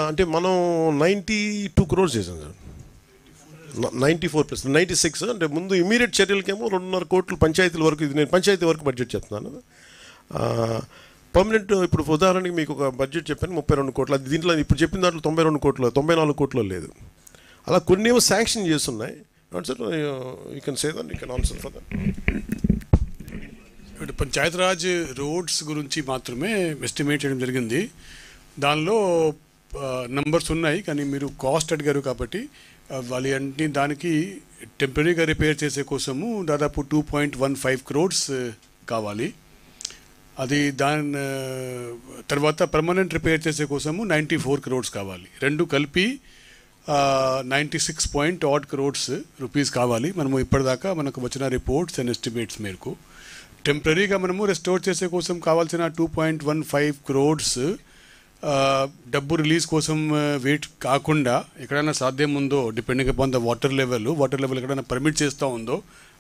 అంటే మనం 92 crores చేసాం సార్. 94+, 96. అంటే ముందు ఇమీడియట్ చర్యలకేమో 2.5 కోట్లు పంచాయతీల వరకు. ఇది నేను పంచాయతీ వరకు బడ్జెట్ చెప్తున్నాను. పర్మనెంట్ ఇప్పుడు ఉదాహరణకి మీకు ఒక బడ్జెట్ చెప్పాను 32 కోట్లు. అది దీంట్లో ఇప్పుడు చెప్పిన దాంట్లో 92 కోట్లు 94 కోట్లు లేదు. అలా కొన్ని ఏమో శాంక్షన్ చేస్తున్నాయి. Sir you can say that, you can answer for that. ఇప్పుడు పంచాయతీరాజ్ రోడ్స్ గురించి మాత్రమే ఎస్టిమేట్ చేయడం జరిగింది. దానిలో నంబర్స్ ఉన్నాయి, కానీ మీరు కాస్ట్ అడిగారు కాబట్టి వాళ్ళు అన్ని దానికి టెంపరీగా రిపేర్ చేసే కోసము దాదాపు 2.15 crores కావాలి. అది దాని తర్వాత పర్మనెంట్ రిపేర్ చేసే కోసము 94 crores కావాలి. రెండు కలిపి 96 crores రూపీస్ కావాలి. మనము ఇప్పటిదాకా మనకు వచ్చిన రిపోర్ట్స్ అండ్ ఎస్టిమేట్స్ మేరకు టెంపరీగా మనము రెస్టోర్ చేసే కోసం కావాల్సిన 2.15 crores డబ్బు రిలీజ్ కోసం వెయిట్ కాకుండా ఎక్కడైనా సాధ్యం ఉందో, depending upon the water level ఎక్కడైనా పర్మిట్ చేస్తూ ఉందో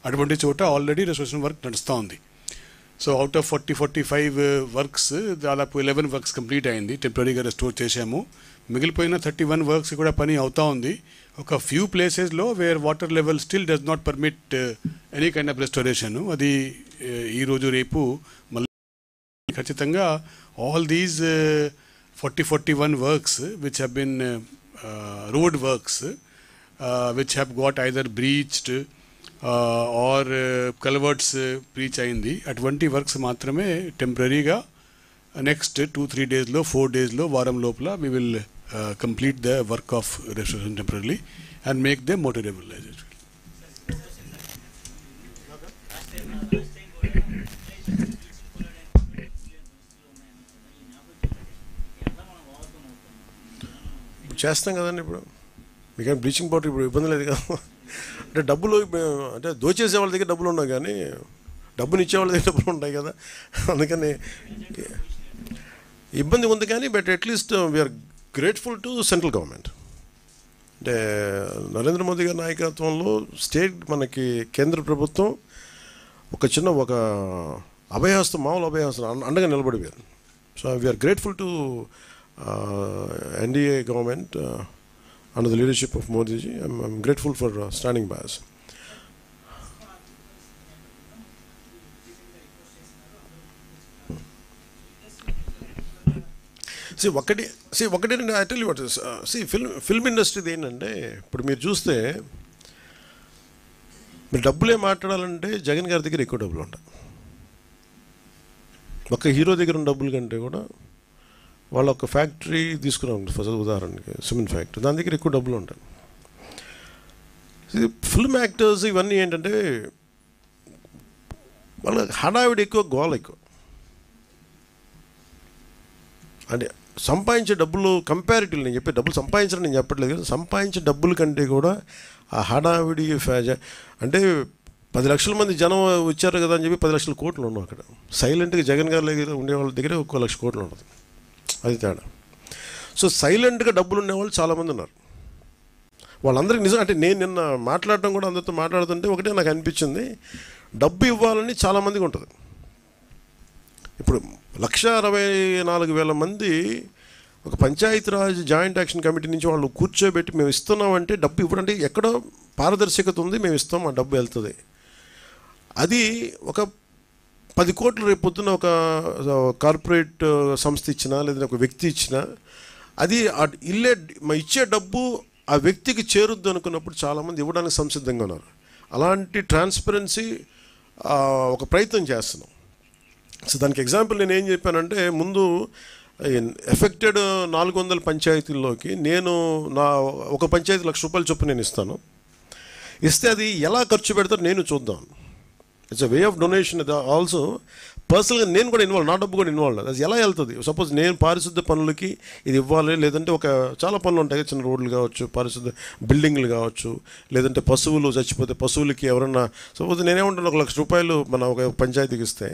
అటువంటి చోట ఆల్రెడీ రెస్టోరేషన్ వర్క్ నడుస్తూ ఉంది. సో అవుట్ ఆఫ్ 45 వర్క్స్ దాదాపు 11 వర్క్స్ కంప్లీట్ అయింది, టెంపరీగా రెస్టోర్ చేశాము. మిగిలిపోయిన 31 వర్క్స్ కూడా పని అవుతూ ఉంది. ఒక ఫ్యూ ప్లేసెస్లో wear water level still does not permit any kind of restoration. అది ఈరోజు రేపు మళ్ళీ ఖచ్చితంగా all these 41 works which have been road works which have got either breached or culverts breach అయింది. అటువంటి వర్క్స్ మాత్రమే టెంపరీగా నెక్స్ట్ 2-3 daysలో 4 daysలో వారం లోపల we will complete the work of restoration temporarily and make them motorable. చేస్తాం కదండి. ఇప్పుడు మీకేం బ్లీచింగ్ పౌడర్ ఇప్పుడు ఇబ్బంది లేదు కదా. అంటే డబ్బులు అంటే దోచేసే వాళ్ళ దగ్గర డబ్బులు ఉన్నాయి, కానీ డబ్బుని ఇచ్చే వాళ్ళ దగ్గర డబ్బులు ఉంటాయి కదా. అందుకని ఇబ్బంది ఉంది. కానీ but at least we are grateful to central government. అంటే నరేంద్ర మోదీ గారి నాయకత్వంలో మనకి కేంద్ర ప్రభుత్వం ఒక అభయహస్తం, మామూలు అభయహస్తం అండగా నిలబడిపోయారు. So we are grateful to NDA government under the leadership of Modi ji. I'm grateful for standing by us. ఒకటి I tell you what is film industry ఏంటంటే ఇప్పుడు మీరు చూస్తే మీరు డబ్బులే మాట్లాడాలంటే జగన్ గారి దగ్గర ఎక్కువ డబ్బులు ఉంటాయి. ఒక హీరో దగ్గర ఉన్న డబ్బుల కంటే కూడా వాళ్ళ ఒక ఫ్యాక్టరీ తీసుకున్నాం ఫస్ట్ ఉదాహరణకి, సిమెంట్ ఫ్యాక్టరీ, దాని దగ్గర ఎక్కువ డబ్బులు ఉంటాయి. ఫిల్మ్ యాక్టర్స్ ఇవన్నీ ఏంటంటే వాళ్ళ హడావిడి ఎక్కువ, గోల ఎక్కువ. అంటే సంపాదించే డబ్బులు కంపారిటివ్లీ, నేను చెప్పే డబ్బులు సంపాదించడం నేను చెప్పట్లేదు కదా, సంపాదించే డబ్బుల కంటే కూడా ఆ హడావిడి అంటే 10 లక్షల మంది జనం వచ్చారు కదా అని చెప్పి 10 లక్షల కోట్లు ఉన్నాం అక్కడ. సైలెంట్గా జగన్ గారి దగ్గర ఉండే వాళ్ళ దగ్గర 1 లక్ష కోట్లు ఉంటుంది. అది తేడా. సో సైలెంట్గా డబ్బులు ఉండేవాళ్ళు చాలామంది ఉన్నారు. వాళ్ళందరికీ నిజం అంటే నేను నిన్న మాట్లాడటం కూడా అందరితో మాట్లాడుతుంటే ఒకటే నాకు అనిపించింది, డబ్బు ఇవ్వాలని చాలామందికి ఉంటుంది. ఇప్పుడు 1,64,000 మంది ఒక పంచాయతీరాజ్ జాయింట్ యాక్షన్ కమిటీ నుంచి వాళ్ళు కూర్చోబెట్టి మేము ఇస్తున్నామంటే డబ్బు ఇవ్వడంటే ఎక్కడో పారదర్శకత ఉంది, మేము ఇస్తాం, ఆ డబ్బు వెళ్తుంది. అది ఒక 10 కోట్లు రేపు పొద్దున ఒక కార్పొరేట్ సంస్థ ఇచ్చినా లేదంటే ఒక వ్యక్తి ఇచ్చినా అది ఇచ్చే డబ్బు ఆ వ్యక్తికి చేరుద్దు అనుకున్నప్పుడు చాలామంది ఇవ్వడానికి సంసిద్ధంగా ఉన్నారు. అలాంటి ట్రాన్స్పరెన్సీ ఒక ప్రయత్నం చేస్తున్నాం. సో దానికి ఎగ్జాంపుల్ నేను ఏం చెప్పానంటే, ముందు ఎఫెక్టెడ్ 400 పంచాయతీల్లోకి నేను ఒక పంచాయతీ ₹1,00,000 చొప్పున నేను ఇస్తే అది ఎలా ఖర్చు పెడతారో నేను చూద్దాం. It's a way of donation. Also పర్సనల్గా నేను కూడా ఇన్వాల్వ్, నా డబ్బు కూడా ఇన్వాల్వ్. అది ఎలా వెళ్తుంది? సపోజ్ నేను పారిశుద్ధ పనులకి ఇది ఇవ్వాలి, లేదంటే చాలా పనులు ఉంటాయి, చిన్న రోడ్లు కావచ్చు, పారిశుద్ధ బిల్డింగ్లు కావచ్చు, లేదంటే పశువులు చచ్చిపోతే పశువులకి ఎవరన్నా, సపోజ్ నేనేమంటాను ₹1,00,000 మన ఒక పంచాయతీకి ఇస్తే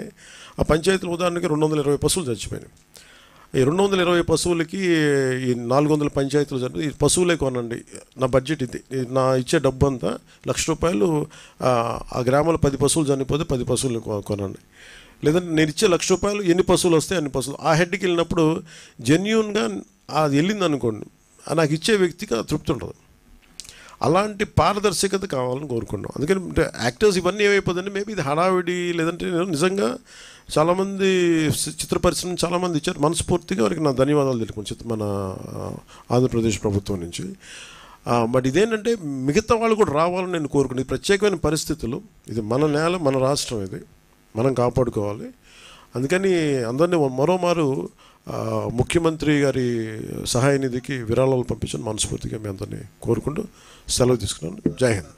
ఆ పంచాయతీల ఉదాహరణకి 220 పశువులు చచ్చిపోయినాయి. ఈ 220 పశువులకి ఈ 400 పంచాయతీలు చనిపోయి, ఈ పశువులే కొనండి, నా బడ్జెట్ ఇది, నా ఇచ్చే డబ్బు అంతా ₹1,00,000, ఆ గ్రామంలో 10 పశువులు చనిపోతే 10 పశువులు కొనండి. లేదంటే నేను ఇచ్చే ₹1,00,000 ఎన్ని పశువులు వస్తే అన్ని పశువులు. ఆ హెడ్కి వెళ్ళినప్పుడు జెన్యూన్గా అది వెళ్ళింది అనుకోండి, నాకు ఇచ్చే వ్యక్తికి అది తృప్తి ఉంటుంది. అలాంటి పారదర్శకత కావాలని కోరుకున్నాం. అందుకని అంటే యాక్టర్స్ ఇవన్నీ ఏమైపోతుందంటే మేబీ ఇది హడావిడి, లేదంటే నిజంగా చాలామంది చిత్ర పరిశ్రమ చాలామంది ఇచ్చారు. మనస్ఫూర్తిగా వారికి నా ధన్యవాదాలు తెలుపుకుంటాను మన ఆంధ్రప్రదేశ్ ప్రభుత్వం నుంచి. బట్ ఇదేంటంటే మిగతా వాళ్ళు కూడా రావాలని నేను కోరుకున్నాను. ఇది ప్రత్యేకమైన పరిస్థితులు, ఇది మన నేల, మన రాష్ట్రం, ఇది మనం కాపాడుకోవాలి. అందుకని అందరినీ మరోమారు ముఖ్యమంత్రి గారి సహాయ నిధికి విరాళాలు పంపించని మనస్ఫూర్తిగా మీ అందరినీ కోరుకుంటూ సెలవు తీసుకున్నాను. జై హింద్.